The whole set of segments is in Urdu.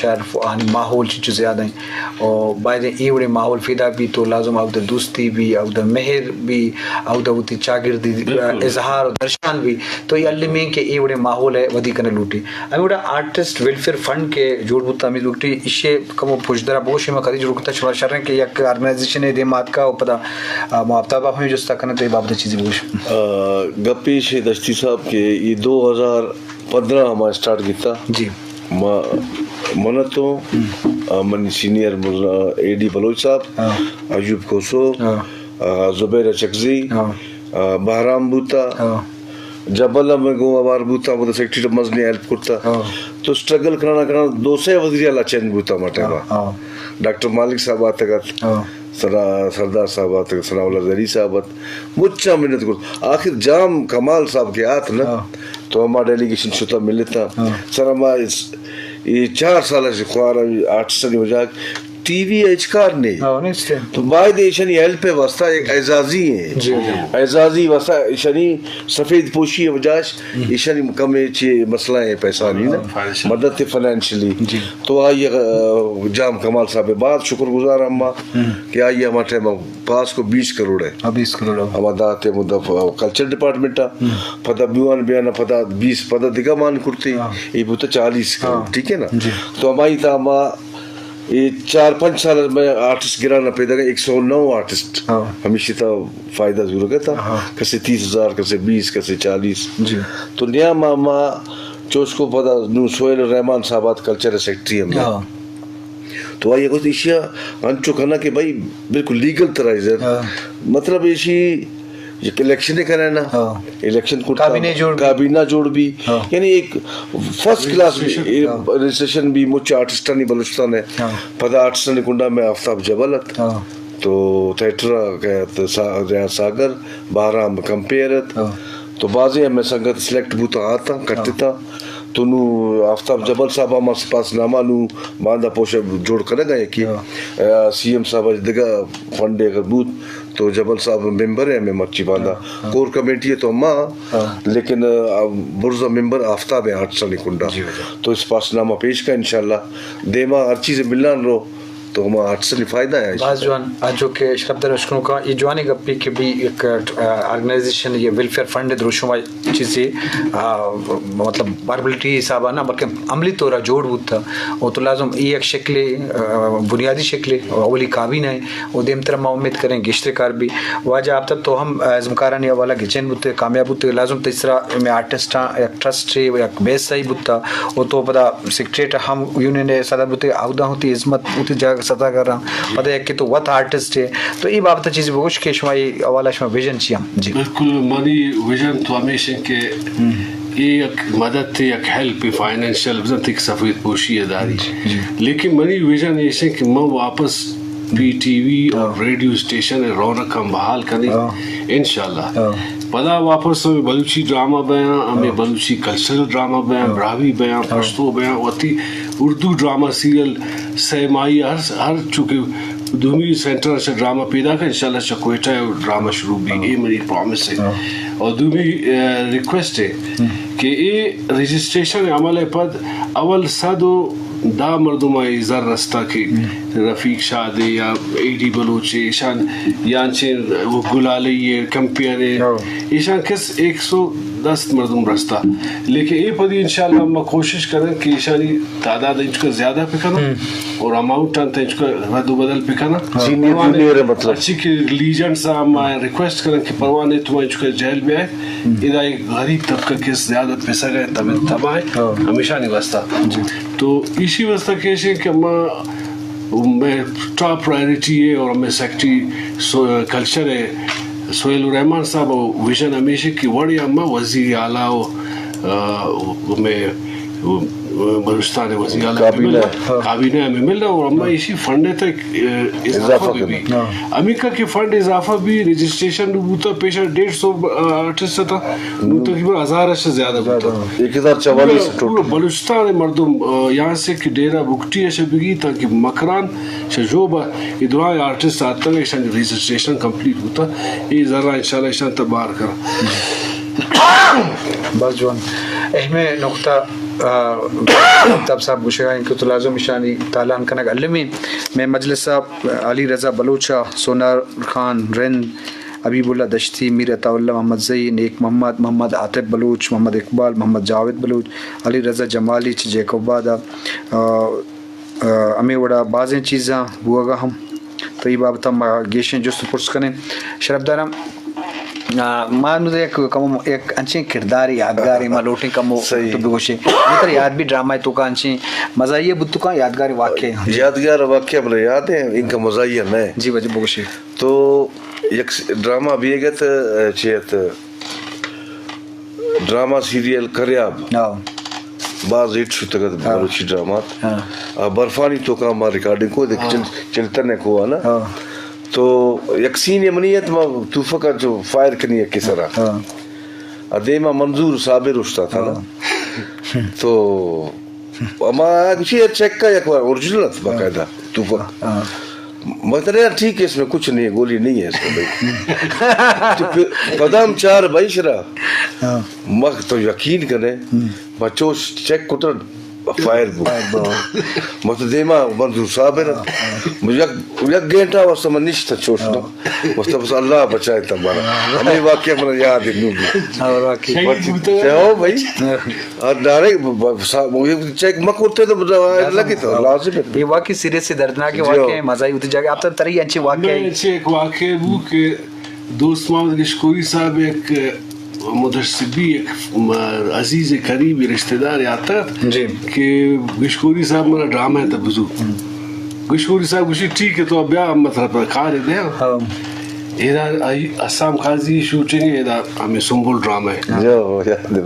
شاید ماحول چیز زیادہ ہیں اور باید ایوڑے ماحول فیدا بھی تو لازم او دا دوستی بھی او دا مہر بھی او دا وتی چاگردی اظہار و درشان بھی تو یہ علمی کہ ایوڑے ماحول ہے ودی کنے لوٹی امی وڑا آرٹسٹ ویلفیئر فنڈ کے جوڑ بوتا امی لوٹی اسے کمو پوچھدرا بوشی میں خرید جوڑ کتا چھوڑا شرن کہ یک آرگنائزیشن ہے دیمات کا پتا معافتہ ہمیں جستا کرنے تو یہ بابت چیزی بوش گپی سے دشتی صاحب کے یہ 2015 ہمارا اسٹارٹ کیتا جی منتو من سینئر اے ڈی بلوچ صاحب ایوب کوسو زبیر چکزی بہرام بوتا جبل میں گو اوار بوتا وہ سیکٹری مزنی ہیلپ کرتا تو سٹرگل کرنا دوسرے وزیر اعلیٰ چین بوتا مٹے گا ڈاکٹر مالک صاحب آتے گا سردار صاحب آتے ثناء اللہ زری صاحب مچا محنت کرتا آخر جام کمال صاحب کے آت نا تو ہمارا ڈیلیگیشن شتا ملتا سر ہمارا یہ 4 سال سے خوار آرٹسٹ نہیں ہو جائے ٹی وی اچکار نہیں تو باید ایشانی ہیلپ ہے واسطہ ایک اعزازی ہیں اعزازی واسطہ ایشانی سفید پوشی ہے وجاش ایشانی کم ایچے مسئلہ ہے پیسہ نہیں نا مدد فائنینشلی تو آئیے جام کمال صاحب بات شکر گزار ہما کہ آئیے ہمارے پاس کو 20 کروڑ ہے ہمارا داتے مدد کلچر ڈپارٹمنٹ پتہ بیوان بیانا پتہ 20 پتہ دکھا مان کرتی یہ بوتا 40 کروڑ ٹھیک ہے نا تو ہماری تا ہما یہ 4-5 سال میں آرٹسٹ گرانا پیدا گیا 109 آرٹسٹ ہمیشہ تا فائدہ ضرور گیا تھا کسے 30,000 کسے 20 کسے 40 تو نیا ماما چوش کو پتا نو سویل الرحمن صاحبات کلچر سیکٹری ہم تو آئیے کچھ اشیاء انچو کہنا کہ بھائی بالکل لیگل طرح مطلب ایشی یہ الیکشن کرانا الیکشن کو کابینہ جوڑ بھی یعنی ایک فرسٹ کلاس رجسٹریشن بھی مجھے آرٹسٹانی بلوچستان ہے پتہ آرٹسٹانی کنڈا میں آفتاب جبلت تو تھیٹر ریاض ساگر بہرام کمپیرت تو بعضی ہمیں سنگت سلیکٹ بوتا آتا کرتے تھا تو نو آفتاب جبل صاحب ہمارے پاس نامہ نو باندھا پوشا جوڑ کرے گا کہ سی ایم صاحب دگا فنڈے اگر بوت تو جبل صاحب ممبر ہے ہمیں مرچی باندھا کور کمیٹی ہے تو ہماں لیکن برزہ ممبر آفتاب ہے 8 سال کنڈا تو اس پاس نامہ پیش کا انشاءاللہ دیما ہر چیزیں ملان رو تو ہمیں 8 سال فائدہ ہے بعض جوان جو کہ شرف در اشکنوں کا یہ جوانی گپی کہ بھی ایک آرگنائزیشن یہ ویلفیئر فنڈ دروشوں چیزیں مطلب باربلٹی حسابہ نا بلکہ عملی طورہ جوڑ بود تھا وہ تو لازم یہ ایک شکل بنیادی شکل اولی کابینہ ہے وہ دیم طرح امید کریں گشتر کار بھی واجہ آپ تک تو ہم زمکارانی حوالہ گچین بودتے کامیاب بودتے لازم تیسرا میں آرٹسٹاں ایک ٹرسٹ ہے ایک بیس صحیح بودتا وہ تو پتا سیکٹریٹ ہم یونین صدر بودتے عہدہ ہوتی عظمت ہوتی جگہ سطح کر رہا ہوں پتہ ہے کہ تو وط آرٹسٹ ہے تو یہ بابت چیزی بگوش کہ شمائی حوالہ شما ویژن چی ہم جی بالکل منی ویژن تو ہمیشہ کہ ایک مدد تھی ایک ہیلپ فائنینشیل وزن تھی سفید پوشی اداری لیکن منی ویژن ایسے کہ میں واپس پی ٹی وی اور ریڈیو اسٹیشن رونق ہم بحال کریں انشاءاللہ پدا واپس ہمیں بلوچی ڈرامہ بیاں ہمیں بلوچی کلچرل ڈرامہ بیاں براوی بیاں پشتو بیاں وتی اردو ڈرامہ سیریل سیمائی ہر چونکہ دومی سینٹر سے ڈرامہ پیدا کر انشاءاللہ چکویٹا ڈرامہ شروع بھی یہ میری پرومس ہے اور دومی ریکویسٹ ہے کہ یہ رجسٹریشن عمل پد اول صدو دا مردمہ زر رستہ کی رفیق شادے یا اے ڈی بلوچے ایشان یانچے وہ گلالے یہ کمپیئر ایشان کس 110 مردم رستہ لیکن یہ پدی انشاءاللہ ہم کوشش کریں کہ ایشانی تعداد انچ کا زیادہ پکنا اور اماؤنٹ انتا انچ کا رد و بدل پکنا اچھی کہ لیجنڈ سا ہم ریکویسٹ کریں کہ پروانے تم انچ کا جہل میں آئے ادھا ایک غریب طبقہ کس زیادہ پیسہ گئے تب آئے ہمیشہ نہیں واسطہ تو اسی واسطہ کیسے کہ میں ٹاپ پرائرٹی ہے اور ہمیں سیکٹری کلچر ہے سہیل الرحمان صاحب ویژن ہمیشہ کی وڑی ہمیں وزیر اعلیٰ میں بلوچستان وزیر اعلیٰ کابینہ ہمیں مل رہا اور ہمیں اسی فنڈ تک اضافہ بھی امریکہ کے فنڈ اضافہ بھی رجسٹریشن بوتا پیشہ 150 آرٹسٹ تھا تقریباً 1000 سے زیادہ بوتا 1044 بلوچستان مردم یہاں سے کہ ڈیرہ بکٹی ہے شبگی تاکہ مکران سے جو با ادھرائے آرٹسٹ آتا ہے اشان رجسٹریشن کمپلیٹ ہوتا یہ ذرا انشاءاللہ اشان تبار کر بس جوان اہمیں نقطہ تب صاحب گوشگاہیں کہ تلازم شانی تالان کنگ علمی میں مجلس صاحب علی رضا بلوچا، سونار خان رند، حبیب اللہ دشتی، میر عطا اللہ محمد زئی، نیک محمد، محمد عاطف بلوچ، محمد اقبال، محمد جاوید بلوچ، علی رضا جمالی جیکوبادا ہمیں وڑا بعضیں چیزاں بوگا ہم تو یہ بابت ہم گیشیں جست پرس کریں شرف دارم مانو ایک انچیں کردار یادگار ما لوٹیں کم تو بگوشے مطلب یاد بھی ڈرامہ تو کا انچیں مزاحیہ بتو کا یادگار واقعہ بلے یاد ہے ان کا مزاحیہ نئے جی وجہ بگوشے تو یک ڈرامہ بھی گت چیت ڈرامہ سیریل کریاب بعض ہٹ شو تک بلوچی ڈرامات برفانی تو کا ما ریکارڈنگ کو چلتنے کو نا تو یک سین منیت ما توفہ کا جو فائر کنی ہے کس طرح دیما منظور صابر اشتا تھا نا تو اما کچھ چیک کا یک اوریجنل باقاعدہ توفہ مطلب یار ٹھیک ہے اس میں کچھ نہیں ہے گولی نہیں ہے اس میں بھائی قدم 4 بھائی شرا مخ تو یقین کرے بچوش چیک کٹر فائر مطلب دیما منظور صابر یک گھنٹہ واسطہ من نشتا چوشنا واسطہ بس اللہ بچائے تمہارا ہمیں واقعہ من یاد ہے نوبی ہو بھائی اور ڈائریکٹ چیک مکوتے تو لگی تو لازم ہے یہ واقعی سیریس سے دردناک واقعہ ہے مزاحی ہوتی جائے آپ تری انچی واقعہ ہے ایک واقعہ وہ کہ دوست محمد گشکوری صاحب ایک مدرسبی ایک عزیز قریبی رشتہ دار آتا ہے کہ گشکوری صاحب میرا ڈرامہ ہے تھا بزرگ گشکوری صاحب کچھ ٹھیک ہے تو اب یا مطلب کھا رہے تھے ادھر اسام قاضی شوٹنگ ہے ادھر ہمیں سنبول ڈرامہ ہے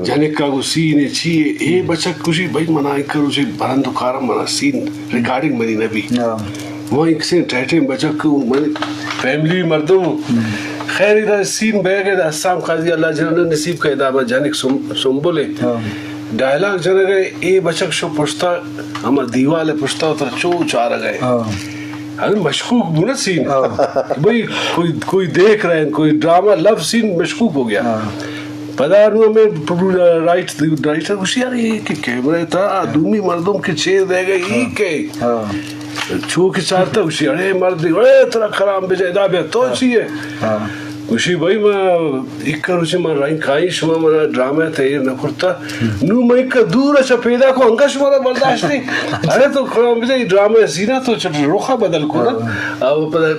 جنک کا وہ سین ہے چھیے اے بچہ کچھ بھائی منع کر اسے برندو کارم منا سین ریکارڈنگ منی نبی وہ ایک سے ٹیٹے بچہ کو فیملی مردوں خیر ادھر سین بہ گئے اسام قاضی اللہ جنہوں نصیب کا ادھا جانک سنبولے ڈائلاگ جنہ گئے اے بچک شو پشتا ہمارا دیوال ہے پشتا ہوتا چو چارہ گئے ہمیں مشکوک بنا سین بھئی کوئی دیکھ رہے ہیں کوئی ڈرامہ لفظ سین مشکوک ہو گیا پتا انہوں میں رائٹر کچھ یار یہ کہ کیمرے تھا دومی مردوں کے چیر دے گئے یہ کہ چھو کے چارتا اسی اڑے مرد اڑے ترا خرام بجائے دا بیا تو چیئے اسی بھائی میں ایک کر اسی میں رائن کھائی شما منا ڈرامہ تیر نکرتا نو میں ایک دور اچھا پیدا کو انگا شما دا برداشت نہیں ارے تو خرام بجائے ڈرامہ سینہ تو چھتا روخہ بدل کو نا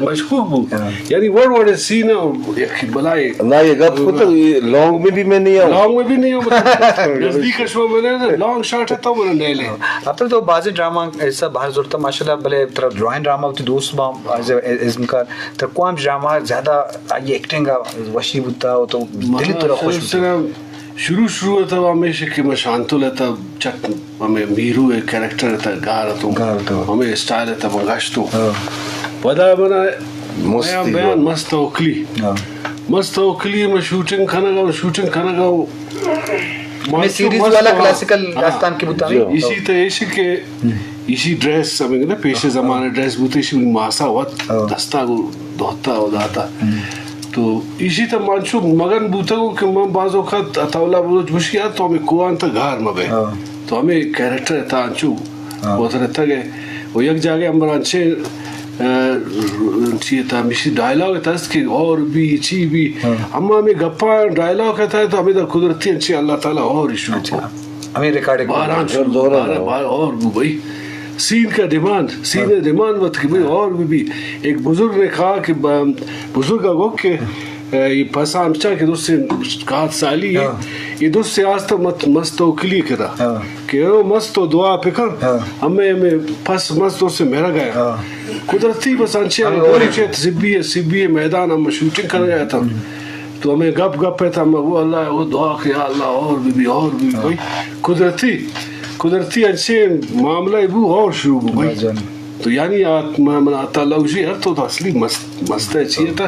مشکوک بو یعنی ورڈ سینہ ایک بلائے نا یہ گپ کتا لانگ میں بھی میں نہیں آؤں لانگ میں بھی نہیں آؤں نزدیک شما منا لانگ شارٹ ہے تو منا نیلے اب تو بعض ڈرامہ ایسا باہر ضرورت ماشاءاللہ بلے ڈرائن ڈرامہ ہوتی دوست بام ازم کار تو کوام ڈرامہ زیادہ یہ ایکٹنگ وشی ہوتا ہو تو دلی تو خوش ہوتا شروع ہوتا ہے ہمیشہ کہ میں شانتو لیتا چک ہمیں میرو ایک کریکٹر رہتا گا رہتا ہمیں اسٹائل رہتا مگاشتو پدا بنا بیان مست اوکلی میں شوٹنگ کھانا گاؤں میں سیریز والا کلاسیکل داستان کی بتا اسی تو ایسی کہ اسی ڈریس سمجھے نا پیش زمانے ڈریس بوتے اسی ماسا وقت دستا کو دھوتا ہو داتا تو اسی تا مانچو مگن بوتا کو کہ میں بعض اوقات اتاولا بلوچ مشکیا تو ہمیں کوان تا گھار مبے تو ہمیں کیریکٹر تا انچو بہت رہتا گئے وہ یک جاگے ہم برانچے چیتا مشی ڈائلاگ تا اس کہ اور بھی چی بھی اما ہمیں گپا ڈائلاگ کہتا ہے تو ہمیں در قدرتی انچے اللہ تعالیٰ اور اشو کو ہمیں ریکارڈنگ بارہ اور بھی بھائی سین کا ڈیمانڈ وقت کہ اور بھی ایک بزرگ نے کہا کہ بزرگ گو کہ یہ پسا ہمچا کہ دوست سے کہات سالی ہے یہ دوست سے آستا مست اوکلی کرا کہ او مست و دعا پکر ہمیں پس مست دوست سے میرا گیا قدرتی بس انچے گولی چیت سبی میدان ہم شوٹنگ کر گیا تھا تو ہمیں گپ ہے تھا وہ اللہ وہ دعا کہ اللہ اور بھی کوئی قدرتی انچے معاملہ وہ اور شروع ہو گئی تو یعنی تعالیٰ اسی ہر تو اصلی مست ہے چیئے تھا